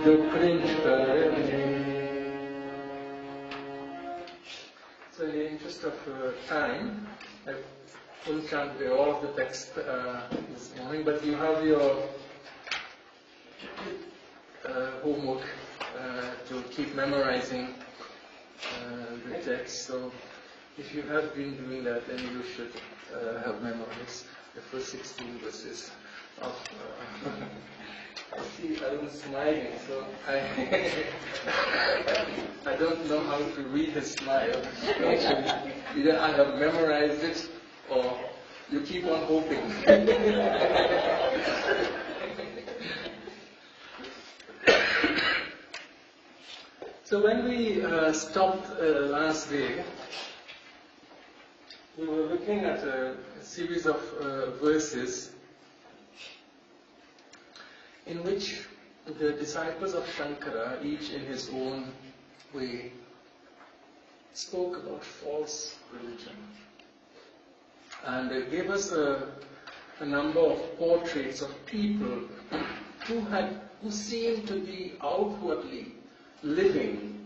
जो cringe करने. So in the interest of time, I can't do all of the text this morning, but you have your homework to keep memorizing the text. So if you have been doing that, then you should have memorized the first 16 verses of. I see I'm smiling, so I don't know how to read his smile. Actually, either I have memorized it or you keep on hoping. So when we stopped last day, we were looking at a series of verses in which the disciples of Shankara, each in his own way, spoke about false religion. And they gave us a number of portraits of people who seemed to be outwardly living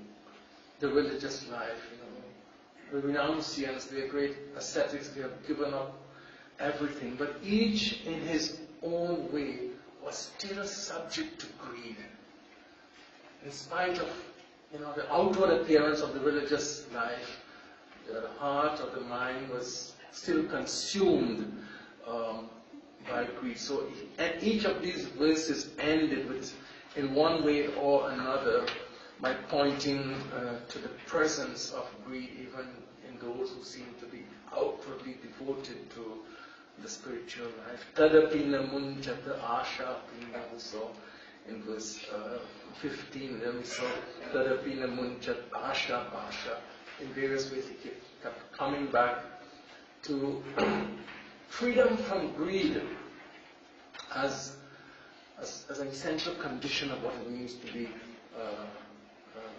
the religious life. The renunciants, they are great ascetics, they have given up everything, but each in his own way was still subject to greed. In spite of the outward appearance of the religious life, the heart or the mind was still consumed by greed. So each of these verses ended with, in one way or another, by pointing to the presence of greed even in those who seem to be outwardly devoted to the spiritual life. Tadapina munchata asha pinna, we saw in verse 15. Then we saw Tadapina munchat asha asha. In various ways he kept coming back to freedom from greed as an essential condition of what it means to be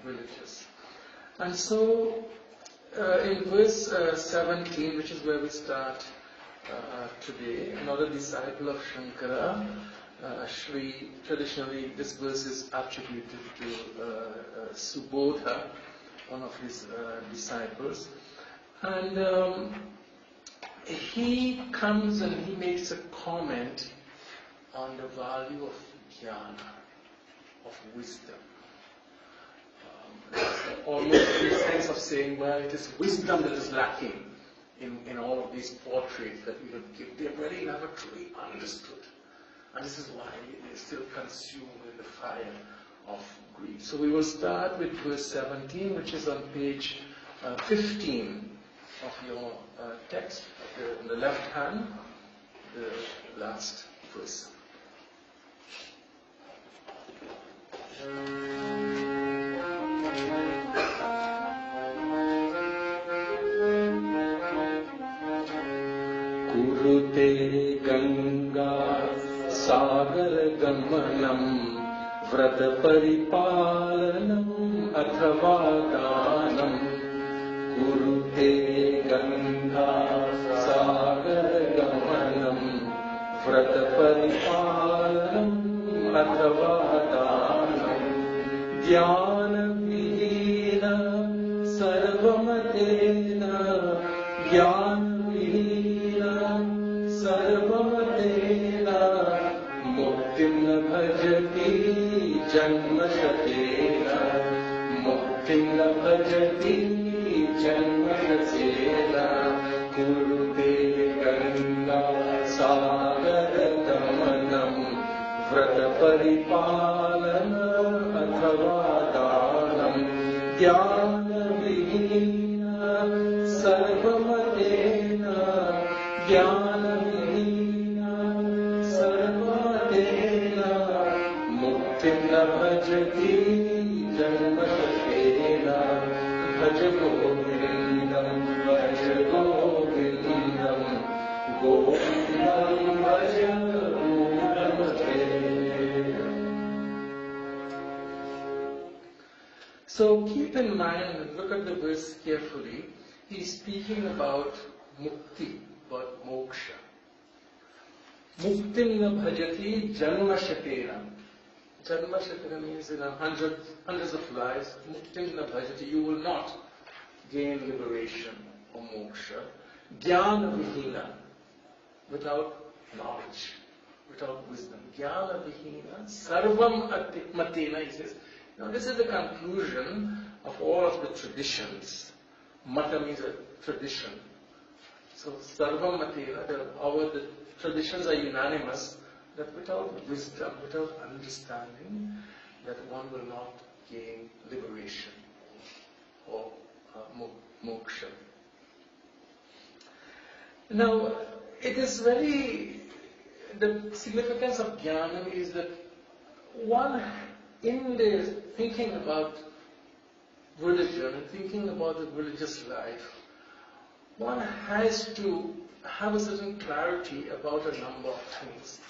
religious. And so in verse 17, which is where we start today, another disciple of Shankara, Shri, traditionally this verse is attributed to Subodha, one of his disciples. And he comes and he makes a comment on the value of jnana, of wisdom. Almost in the sense of saying, well, it is wisdom that is lacking in all of these portraits that we have given. They really never truly understood. And this is why they still consumed in the fire of greed. So we will start with verse 17, which is on page 15 of your text, on the left hand, the last verse. Kurute Ganga Sagar Gamanam Vrata Paripalanam Athava Danam. Kurute Ganga Sagar Gamanam Vrata Paripalanam Athava Danam. Dhyana Vihina Sarvamatena Dhyana Muktim bhajati janma satena, Muktim bhajati janma satena, Kurute Ganga Sagar Gamanam Vrata Paripalana Athava Danam. Dhyana Vihina Sarvamatena Dhyana Bhajati janma satena, bhaj govindam, bhaj govindam, govindam bhaj govindam. So keep in mind and look at the verse carefully. He's speaking about mukti, about moksha. Muktim na bhajati janma satena. Janma Shakara means hundreds of lives, Muktim na bhajati, you will not gain liberation or moksha. Jnana vihina, without knowledge, without wisdom. Jnana vihina, sarvam matena, he says. Now this is the conclusion of all of the traditions. Mata means a tradition. So sarvam matena, the traditions are unanimous that without wisdom, without understanding, that one will not gain liberation or moksha. Now, it is the significance of jnana is that one, in the thinking about religion and thinking about the religious life, one has to have a certain clarity about a number of things.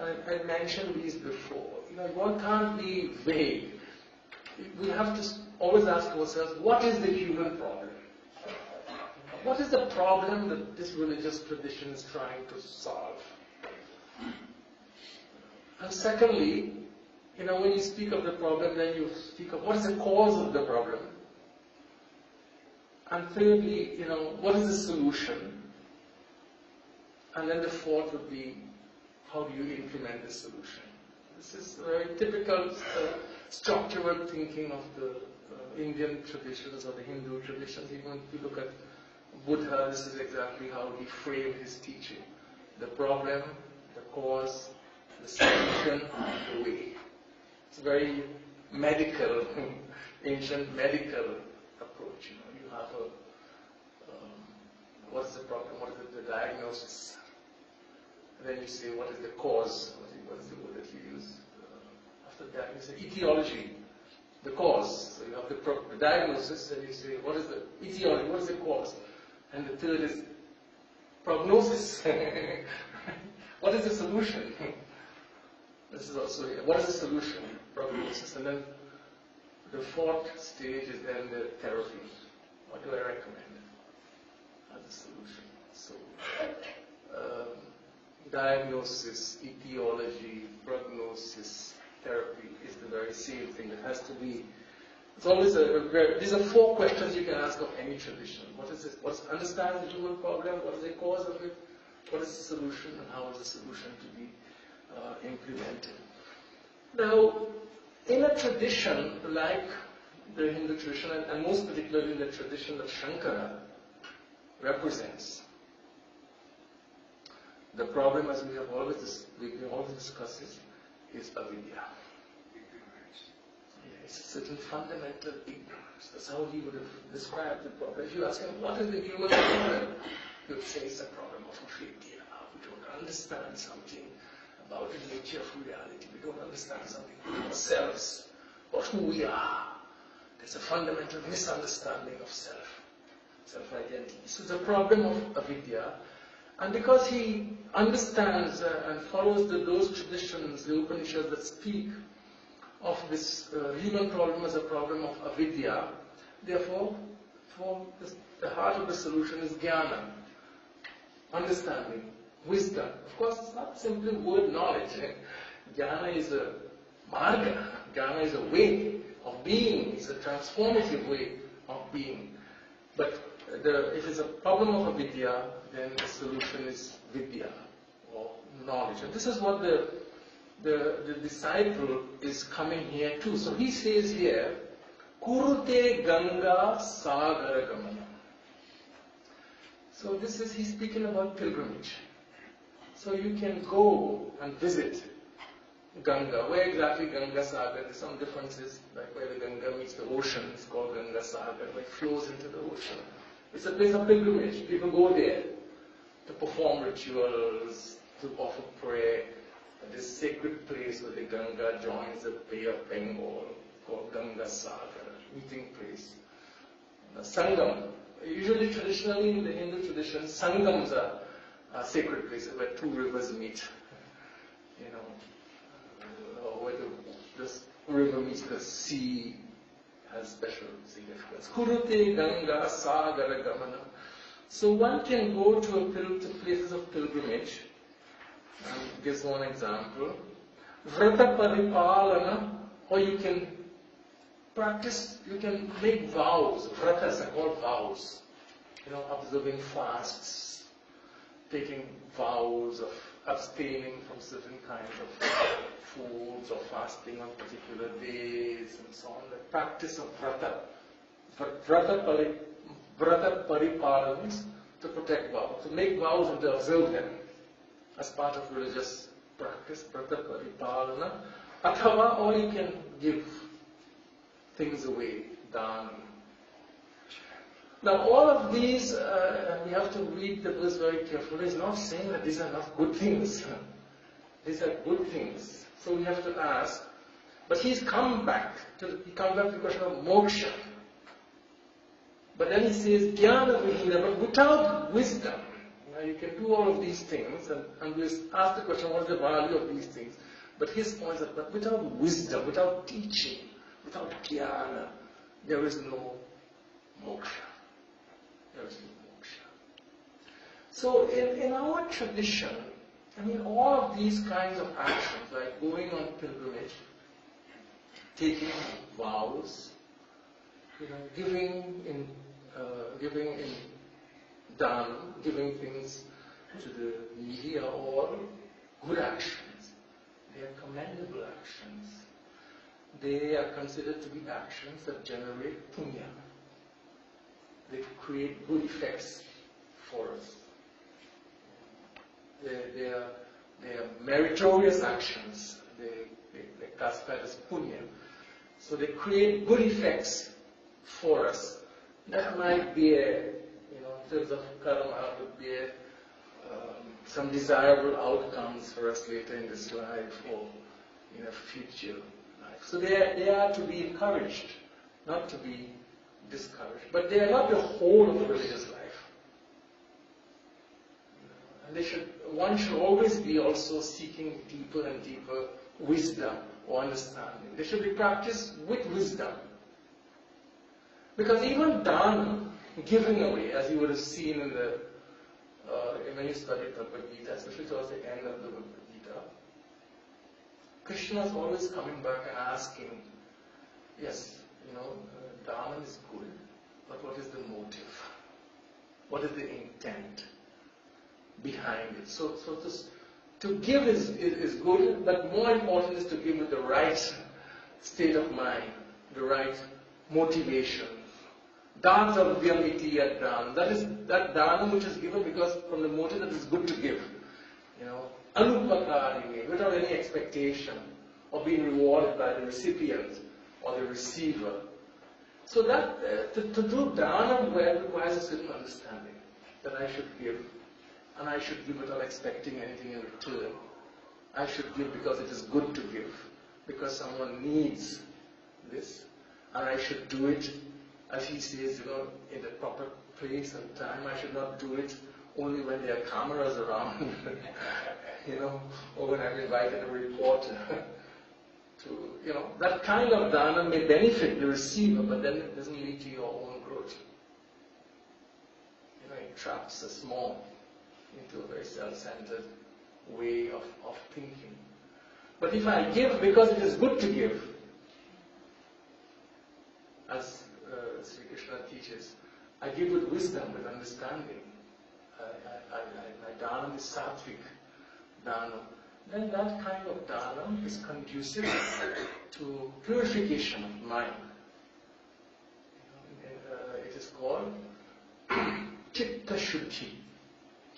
I mentioned these before. One can't be vague. We have to always ask ourselves, what is the human problem? What is the problem that this religious tradition is trying to solve? And secondly, when you speak of the problem, then you speak of what is the cause of the problem. And thirdly, what is the solution? And then the fourth would be, how do you implement the solution? This is very typical structural thinking of the Indian traditions or the Hindu traditions. Even if you look at Buddha, this is exactly how he framed his teaching. The problem, the cause, the solution, the way. It's a very medical, ancient medical approach. You have what is the problem, what is the diagnosis? And then you say, what is the cause? What is the word that you use? After that, you say etiology, the cause. So you have the diagnosis, and you say, what is the etiology, what is the cause? And the third is prognosis. What is the solution? This is also here. What is the solution? Prognosis. And then the fourth stage is then the therapy. What do I recommend as a solution? So, diagnosis, etiology, prognosis, therapy is the very same thing. It has to be. It's always these are four questions you can ask of any tradition. What is this? Understand the human problem? What is the cause of it? What is the solution? And how is the solution to be implemented? Now, in a tradition like the Hindu tradition, and most particularly in the tradition that Shankara represents, the problem, as we have always discussed, is avidya. It's a certain fundamental ignorance. That's how he would have described the problem. If you ask him, what is the human problem? He would say it's a problem of avidya. We don't understand something about the nature of reality. We don't understand something about ourselves, about who we are. There's a fundamental misunderstanding of self-identity. So it's a problem of avidya. And because he understands and follows those traditions, the Upanishads that speak of this human problem as a problem of avidya, therefore, the heart of the solution is jnana, understanding, wisdom. Of course, it's not simply word knowledge. Jnana is a marga, jnana is a way of being, it's a transformative way of being. But if it's a problem of avidya, then the solution is vidya, or knowledge. And this is what the disciple is coming here to. So he says here, Kurute Ganga Sagara Gamana. So he's speaking about pilgrimage. So you can go and visit Ganga. Where exactly Ganga Sagar? There's some differences, like where the Ganga meets the ocean, it's called Ganga Sagar, where it flows into the ocean. It's a place of pilgrimage. People go there to perform rituals, to offer prayer. This sacred place where the Ganga joins the Bay of Bengal, called Ganga Sagar, meeting place. Sangam. Usually, traditionally in the Hindu tradition, Sangams are sacred places where two rivers meet. Where this river meets the sea has special significance. Kurute Ganga Sagara Gamana. So one can go to places of pilgrimage. Gives one example. vrata paripalana, or you can practice, you can make vows. Vratas are called vows. Observing fasts, taking vows of abstaining from certain kinds of foods or fasting on particular days and so on. The practice of vrata. Vrata paripalana means to protect vows, to make vows and to observe them as part of religious practice. Vrata paripalana. Athava, or you can give things away, dana. Now all of these, we have to read the verse very carefully. It's not saying that these are not good things. These are good things. So we have to ask. But he comes back to the question of moksha. But then he says, jnana vihinam, but without wisdom. Now you can do all of these things, and we ask the question, what is the value of these things? But his point is that without wisdom, without teaching, without jnana, there is no moksha. There is no moksha. So in our tradition, all of these kinds of actions, like going on pilgrimage, taking vows, giving in dana, giving things to the needy, are all good actions. They are commendable actions. They are considered to be actions that generate punya. They create good effects for us. They are meritorious actions. They classify as punya. So they create good effects for us. That might be in terms of karma, would be some desirable outcomes for us later in this life or in a future life. So they are to be encouraged, not to be discouraged. But they are not the whole of the religious life. And one should always be also seeking deeper and deeper wisdom or understanding. They should be practiced with wisdom. Because even dana, giving away, as you would have seen in the when you studied Bhagavad Gita, especially towards the end of the Bhagavad Gita, Krishna is always coming back and asking, yes, dana is good, but what is the motive? What is the intent behind it? So to give is good, but more important is to give with the right state of mind, the right motivation. Dana vyamiti at dana. That is that dana which is given because from the motive that is good to give. Anupakarini, without any expectation of being rewarded by the recipient or the receiver. So that to do dana well requires a certain understanding that I should give, and I should give without expecting anything in return. I should give because it is good to give, because someone needs this, and I should do it, as he says, in the proper place and time. I should not do it only when there are cameras around, or when I'm invited a reporter. That kind of dana may benefit the receiver, but then it doesn't lead to your own growth. It traps us more into a very self-centered way of thinking. But if I give because it is good to give, as Sri Krishna teaches, I give with wisdom, with understanding. My dana is sattvic dana. Then that kind of dana is conducive to purification of mind. It is called chitta shuddhi.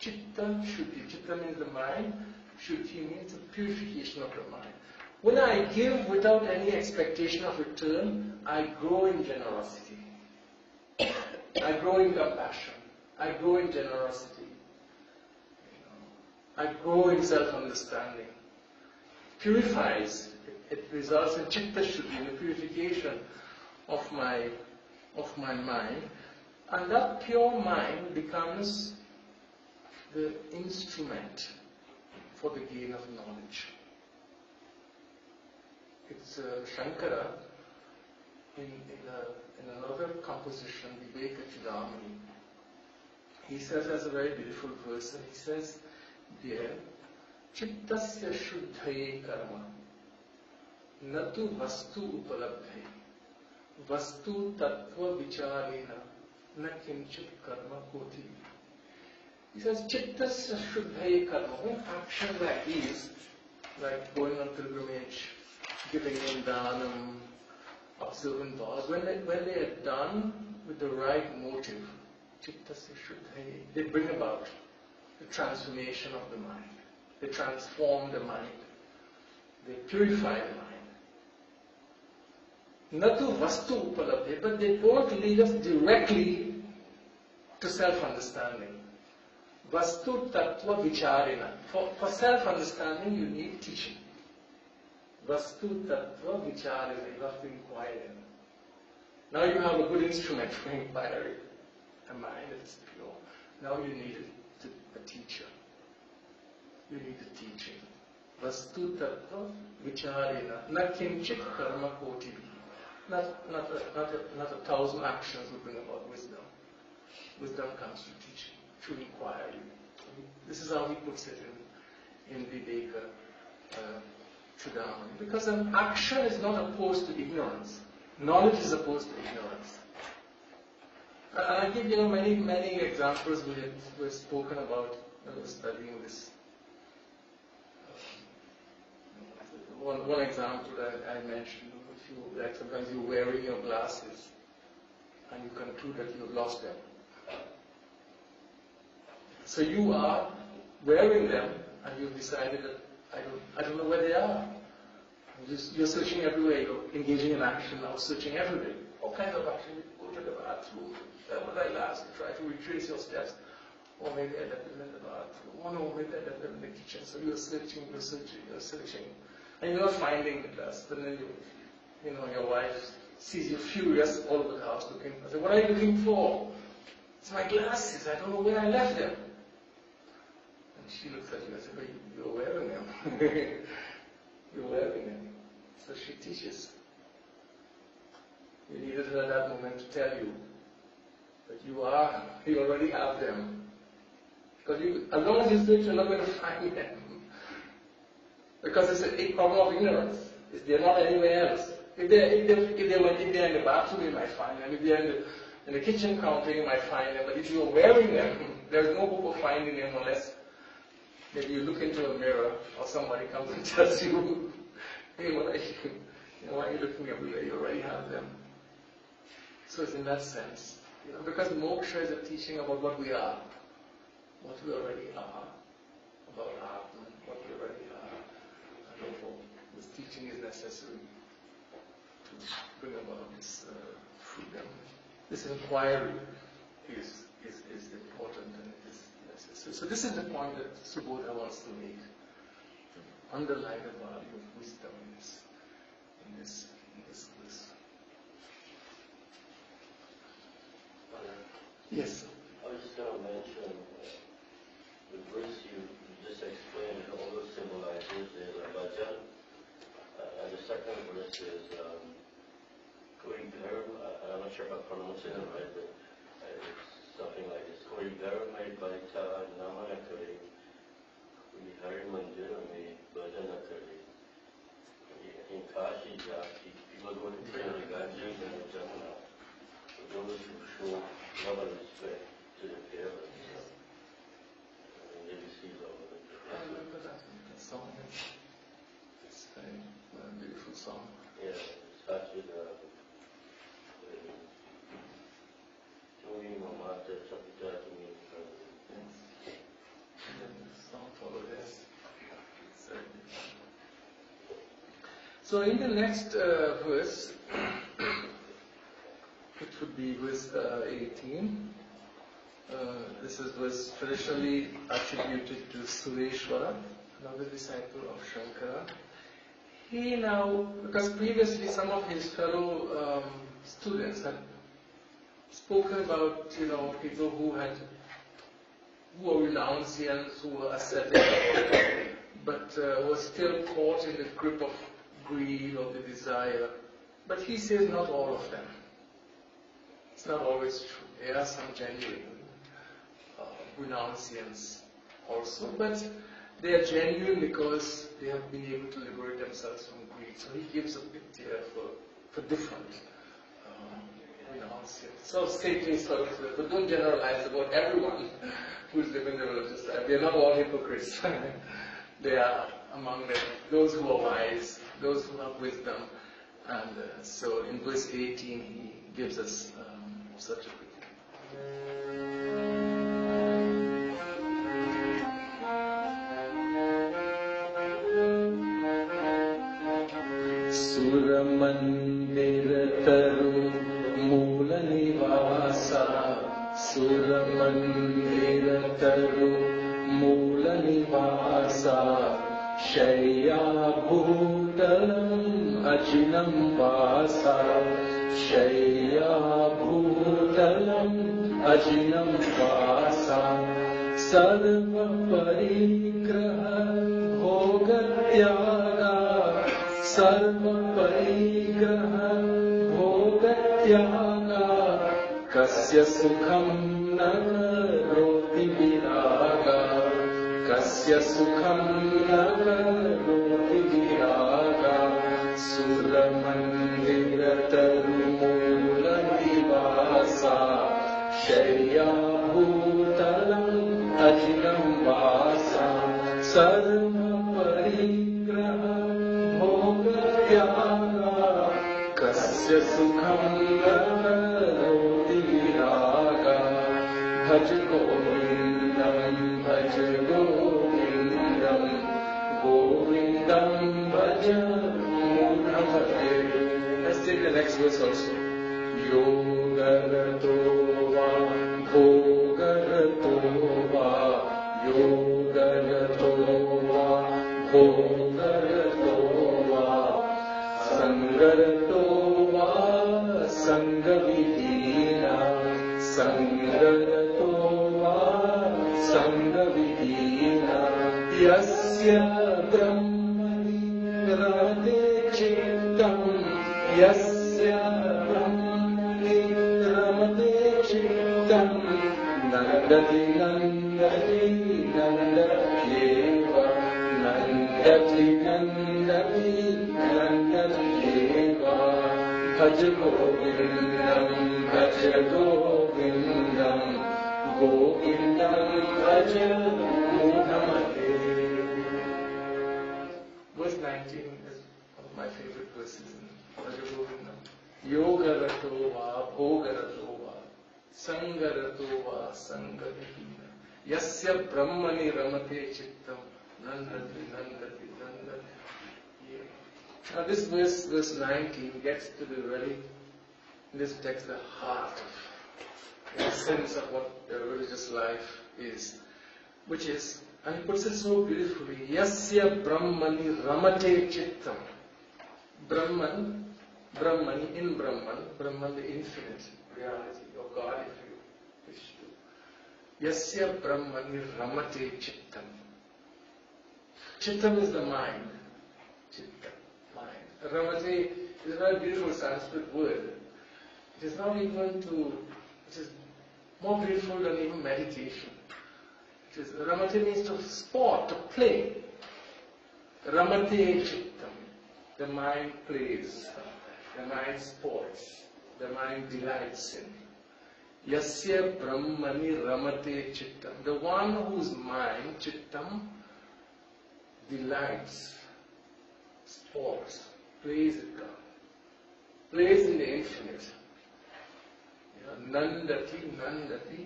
Chitta shuddhi. Chitta means the mind. Shuddhi means the purification of the mind. When I give without any expectation of return, I grow in generosity. I grow in compassion. I grow in generosity. I grow in self-understanding. Purifies. It results in chitta shuddhi, the purification of my mind. And that pure mind becomes the instrument for the gain of knowledge. It's Shankara in another composition, Viveka Chudamani. He says, as a very beautiful verse, and he says there, Chittasya Shuddhaye Karma. natu vastu upalabdhe, vastu tattva vicharena, na kinchit karma koti. He says, chittasya shuddhaye karma, when action like these, like going on pilgrimage, giving in dhanam, observant vows, when they are done with the right motive, chittasya shuddhaye, they bring about the transformation of the mind. They transform the mind. They purify the mind. Natu vastu upalabdhe, but they don't lead us directly to self-understanding. Vastu tattva vicharena. For self-understanding, you need teaching. Vastu tattva vicharena. You have to inquire. Now you have a good instrument for inquiry. A mind that is pure. Now you need a teacher. You need a teaching. Vastu tattva vicharena. Na kinchit karma koti. Not 1,000 actions will bring about wisdom. Wisdom comes through teaching, through inquiry. This is how he puts it in Viveka Chudamani. Because an action is not opposed to ignorance. Knowledge is opposed to ignorance. And I give many examples we've spoken about when we're studying this. One example that I mentioned, like sometimes you're wearing your glasses and you conclude that you've lost them. So you are wearing them and you've decided that I don't know where they are. You're searching everywhere, you're engaging in action now, searching everywhere. All kinds of action. You go to the bathroom, with that last, try to retrace your steps. Or maybe I left them in the bathroom. Oh no, maybe I left them in the kitchen. So you're searching. And you're not finding the dust. And then your wife sees you furious all over the house looking. I say, what are you looking for? It's my glasses. I don't know where I left them. And she looks at you and says, but you're wearing them. You're wearing them. So she teaches. You needed her at that moment to tell you that you already have them. Because as long as you search, you're not going to find them. Because it's a problem of ignorance. They're not anywhere else. If they're in the bathroom, you might find them. If they're in the kitchen counter, you might find them. But if you're wearing them, there's no hope of finding them unless maybe you look into a mirror or somebody comes and tells you, hey, why are you looking everywhere? You already have them. So it's in that sense. Because moksha is a teaching about what we are. What we already are. About Atman, what we already are. And therefore, this teaching is necessary to bring about this freedom. This inquiry is important and it is necessary. So this is the point that Subodha wants to make. To underline the value of wisdom in this quiz. Yes. I was just going to mention the verse you just explained, all those symbolizers is Rambachan. And the second verse is Kori Dharm. I'm not sure if I'm pronouncing it right, but it's something like this. Kori Dharm mai baita namana kare. Kori Hari mandir mai bhajana kare. In Kashi, people go to pray in the Ganges and the Jamuna. Those who show love and respect to the parents, and they receive all of it. I remember that song. It's a beautiful song. Yeah, it starts with Tumi Mamata Chapita Tumi. Yes. And then the song follows this. So in the next verse, it would be verse 18. This is verse traditionally attributed to Sureshwara, another disciple of Shankara. He now, because previously some of his fellow students had spoken about, people who were renunciants, who were ascetic, but were still caught in the grip of greed or the desire. But he says not all of them. It's not always true. There are some genuine renunciants also, but they are genuine because they have been able to liberate themselves from greed. So he gives a picture for different, so stately sort of, but don't generalize about everyone who's living the religious life. They are not all hypocrites. They are among them those who are wise, those who have wisdom. And so in verse 18 he gives us such a picture. Suramandir taru mula nivasa, Suramandir taru mula nivasa, Shaya bhutalam ajinam vasa, Shaya bhutalam ajinam vasa, Sarva parigraha bhogatyaga, Sarva parigraha bhogatyaga, Kasya sukham na karoti viraga, Kasya sukham na karoti viraga, Suramandira tarumula nivasa, Shaya bhutalam ajinam vasa, Sarva parigraha bhogatyaga, Kasya sukham na karoti viraga, Bhaj govindam, bhaj govindam, govindam bhaj Moha Mudgar. Let's take the next verse also. Yogarato va, bhogarato va, Yogarato va, bhogarato va, Sangarato va, Sangavidina, Sangarato va, Sangavidina, Yasya Brahmani Radhe Chittam, Yasya Brahmani Radhe Chittam, Nandati Nandati Nandatyeva, Nandati Nandati Nandatyeva, Bhaj govindam, bhaj govindam, govindam bhaj Moha Mudgar. Verse 19 is one of my favorite verses in Bhaj govindam. Yogarato va, bhogarato va, Sangarato va, Sangavidina, Yasya Brahmani ramate chittam, Nandati Nandati Nandati. Now this verse 19 gets to the in this text, the heart of the essence of what the religious life is, which is, and he puts it so beautifully, Yasya Brahmani ramate chittam. Brahman, Brahmani, in Brahman the infinite reality of God, if you wish to. Yasya Brahmani ramate chittam. Chittam is the mind. Chittam. Ramate is a very beautiful Sanskrit word. It is not equal to, it is more beautiful than even meditation. It is, Ramate means to sport, to play. Ramate chittam. The mind plays, the mind sports, the mind delights in. Yasya Brahmani ramate chittam. The one whose mind, chittam, delights, sports, plays with God, plays in the infinite. Nandati, Nandati,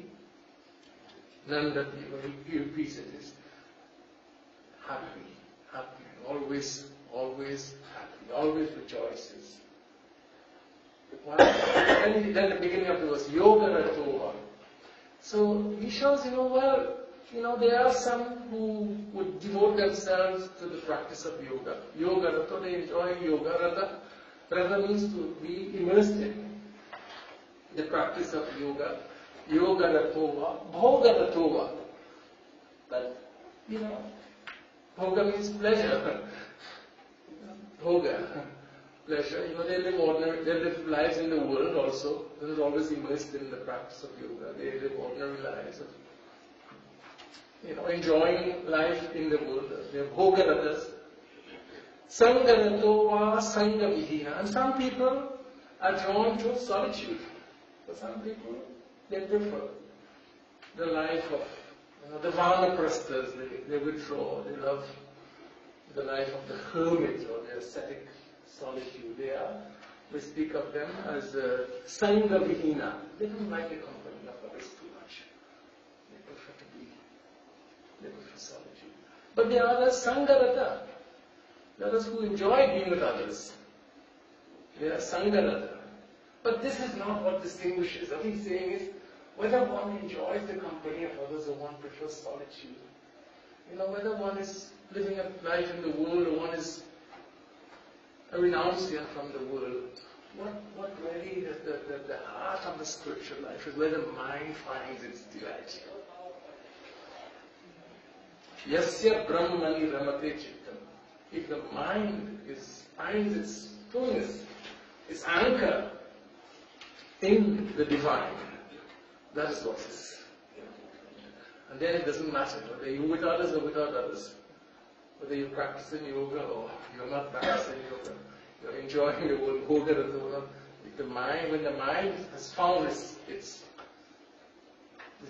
Nandati, when he repeats it, is happy, happy, always happy, always rejoices. Then the beginning of the verse, Yoga Ratova. So he shows, there are some who would devote themselves to the practice of yoga. Yoga Rata, they enjoy yoga. Rata means to be immersed in the practice of yoga. Yoga Ratova, Bhoga Ratova. But, Bhoga means pleasure. Bhoga, pleasure. They live lives in the world also. They're not always immersed in the practice of yoga. They live ordinary lives of enjoying life in the world. They are bhogaratas. Sangarato va sangavihina. And some people are drawn to solitude. For some people, they prefer the life of, the vanaprasthas, they withdraw, they love the life of the hermit or the ascetic solitude. We speak of them as sangavihina. They don't like the company of others too much. They prefer solitude. But there are others, sangarata, others who enjoy being with others. They are sangarata. But this is not what distinguishes. What he's saying is, whether one enjoys the company of others or one prefers solitude. Whether one is living a life in the world or one is a renunciant from the world. What really is the heart of the spiritual life is where the mind finds its delight. Yasya brahmani ramate chittam. If the mind finds its fullness, its anchor in the divine, that is what is. And then it doesn't matter whether you're with others or without others. Whether you're practicing yoga or you're not practicing yoga. You're enjoying the word yoga or not. When the mind has found its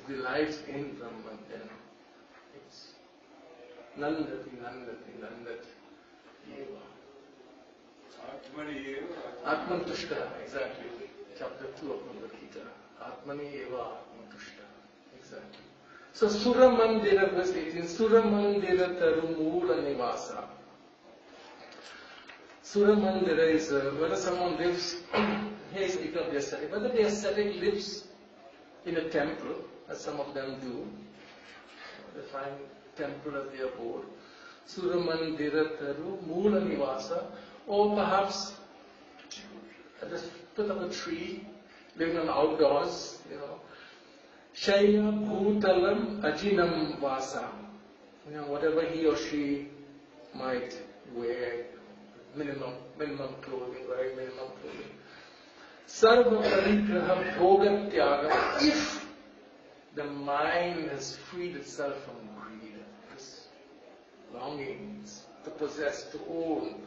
delight in Brahman, then it's nandati, nandati, nandati. Eva. Atmani eva. Atman tushta, exactly. Chapter 2 of Bhagavad Gita. Atmani eva atman tushta. Exactly. So Sura Mandira, verse 18, Sura Mandira Tarumula Nivasa. Sura Mandira is whether someone lives, here is speaking of the ascetic, whether the ascetic lives in a temple, as some of them do, they find temple as their abode, Sura Mandira Tarumula Nivasa, or perhaps at the foot of a tree, living on outdoors, Shaya Bhutalam Ajinam Vasa. Whatever he or she might wear, minimum clothing, very minimum clothing. Sarva Parigraha Bhoga Tyaga. If the mind has freed itself from greed, this longings to possess, to own,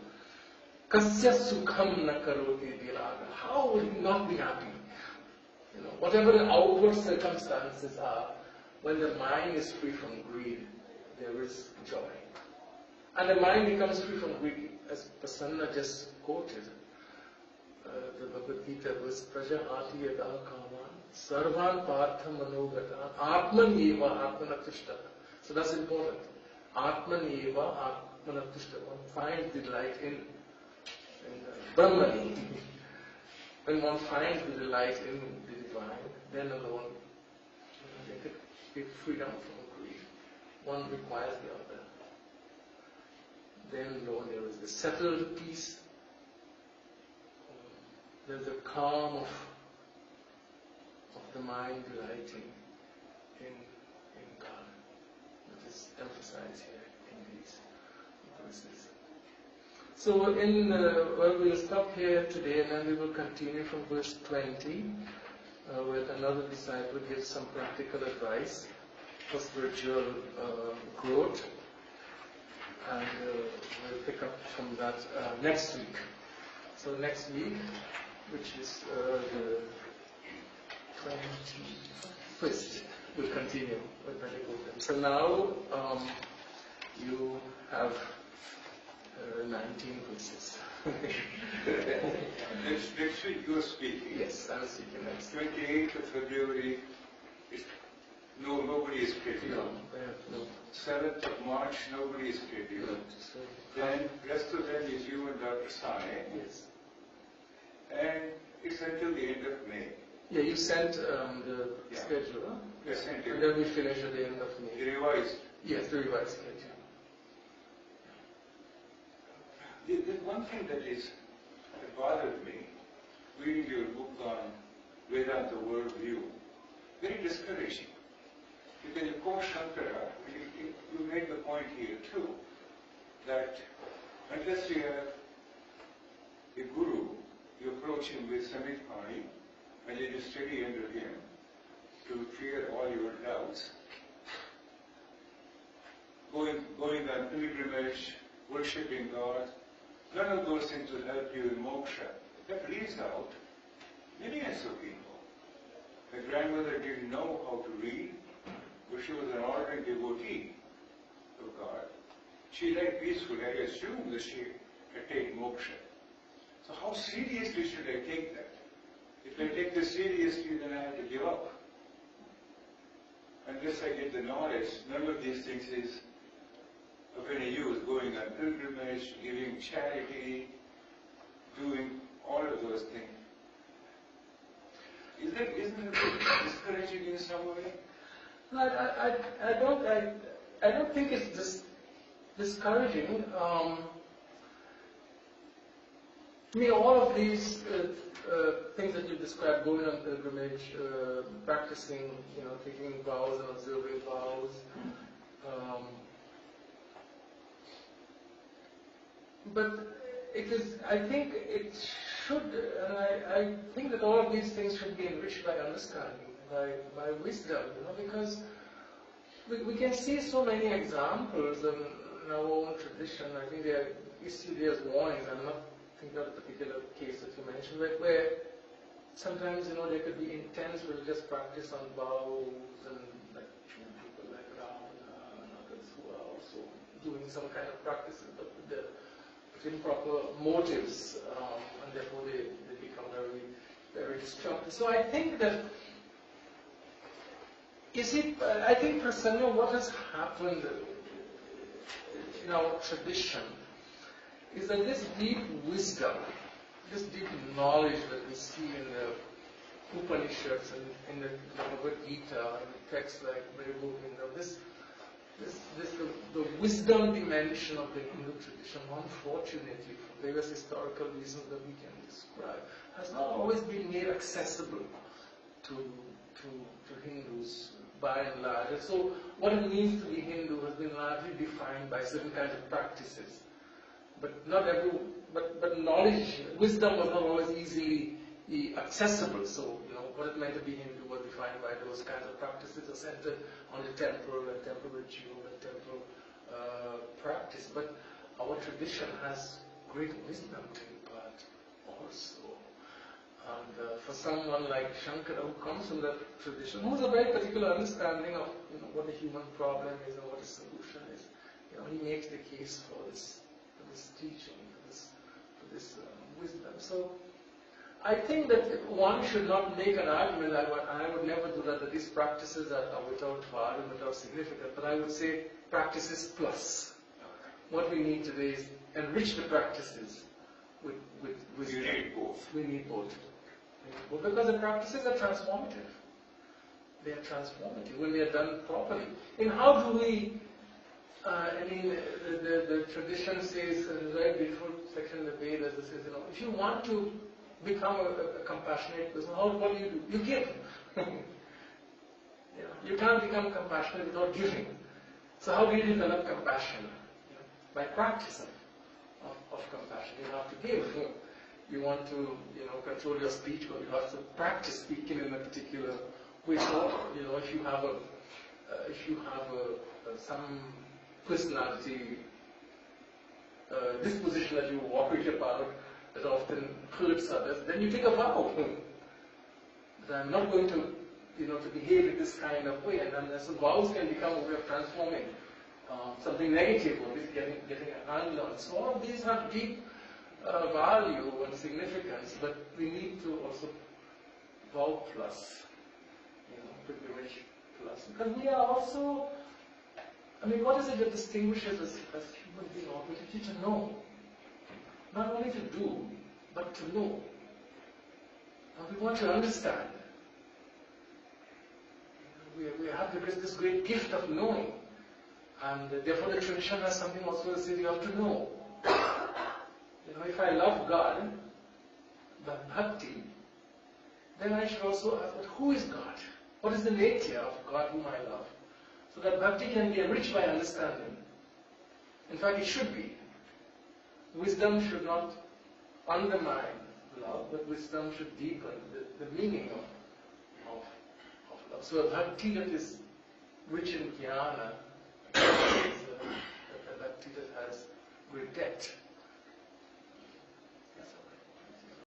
Kasya Sukham na karoti viraga. How will he not be happy? Whatever the outward circumstances are, when the mind is free from greed, there is joy. And the mind becomes free from greed, as Prasanna just quoted. The Bhagavad Gita verse, Prajahati yada kaman, sarvan partha manogata, atman eva atmanatushta. So that's important. Atman eva atmanatushta. One finds delight in Brahmani. When one finds the delight in the divine, then alone they could get freedom from greed. One requires the other. Then alone there is the settled peace. There's the calm of the mind delighting in God, which is emphasized here in these verses. So we'll stop here today and then we will continue from verse 20 where another disciple gives some practical advice for spiritual growth, and we'll pick up from that next week. So next week, which is the 21st, we'll continue with medical. So now you have 19 verses. Next week you are speaking. Yes, I will speak next. 28th of February, nobody is scheduled. No. 7th of March, nobody is scheduled. Then, rest of them is you and Dr. Sai. Yes. And it's until the end of May. Yeah, you sent the schedule, huh? I sent it. And then we finish at the end of May. The revised. Yes, the revised schedule. There's one thing that bothered me, reading your book on Vedanta worldview, very discouraging. Because of course Shankara, you made the point here too, that unless you have a guru, you approach him with Samit-Pani, and you just study under him to clear all your doubts. Going on pilgrimage, worshipping God, None of those things will help you in moksha. That reads out millions of people. My grandmother didn't know how to read, but she was an ardent devotee of God. She died peacefully. I assume that she attained moksha. So how seriously should I take that? If I take this seriously, then I have to give up. Unless I get the knowledge, none of these things is of any use. Going on pilgrimage, giving charity, doing all of those things. Isn't it discouraging in some way? No, I don't think it's discouraging. To me, all of these things that you described, going on pilgrimage, practicing, taking vows and observing vows, but I think it should, and I think that all of these things should be enriched by understanding, by wisdom, because we can see so many examples in our own tradition. I think they are issued as warnings. I'm not thinking of a particular case that you mentioned, where sometimes there could be intense religious practice on vows and like people like Rambachan and others who are also doing some kind of practices, but with improper motives, and therefore they become very, very destructive. So I think that I think Prasanna, what has happened in our tradition is that this deep wisdom, this deep knowledge that we see in the Upanishads and in the Bhagavad Gita, and texts like Brahma Govindam, the wisdom dimension of the Hindu tradition, unfortunately, for various historical reasons that we can describe, has not always been made accessible to Hindus by and large. And so what it means to be Hindu has been largely defined by certain kinds of practices. But knowledge, wisdom was not always easily accessible. So, what it meant to be Hindu was defined by those kinds of practices that centered on the temple and temple ritual and temple practice. But our tradition has great wisdom to impart also. And for someone like Shankara, who comes from that tradition, who has a very particular understanding of what the human problem is and what the solution is, he makes the case for this teaching, for this wisdom. So I think that one should not make an argument, I would never do that these practices are without value, without significance, but I would say practices plus. What we need today is enrich the practices with wisdom. You need both. We need both. Because the practices are transformative. They are transformative when they are done properly. And how do we the tradition says, in a very beautiful section in the Vedas, that says, if you want to become a compassionate person, what do? You give. You can't become compassionate without giving. So how do you develop compassion? By practice of compassion. You have to give. You want to, control your speech, but you have to practice speaking in a particular way. So, if you have some personality disposition that you worry about that often hurts others, then you take a vow that I'm not going to, to behave in this kind of way. And then so vows can become a way of transforming something negative, or at least getting a handle on. So all of these have deep value and significance, but we need to also vow plus, pilgrimage plus, because we are also. What is it that distinguishes us as human beings? Our ability to know. Not only to do, but to know. And we want to understand. We have this great gift of knowing. And therefore the tradition has something also that says you have to know. If I love God, the bhakti, then I should also ask, but who is God? What is the nature of God whom I love? So that bhakti can be enriched by understanding. In fact, it should be. Wisdom should not undermine love, but wisdom should deepen the meaning of love. So a bhakti that is rich in jnana is a bhakti that has great depth.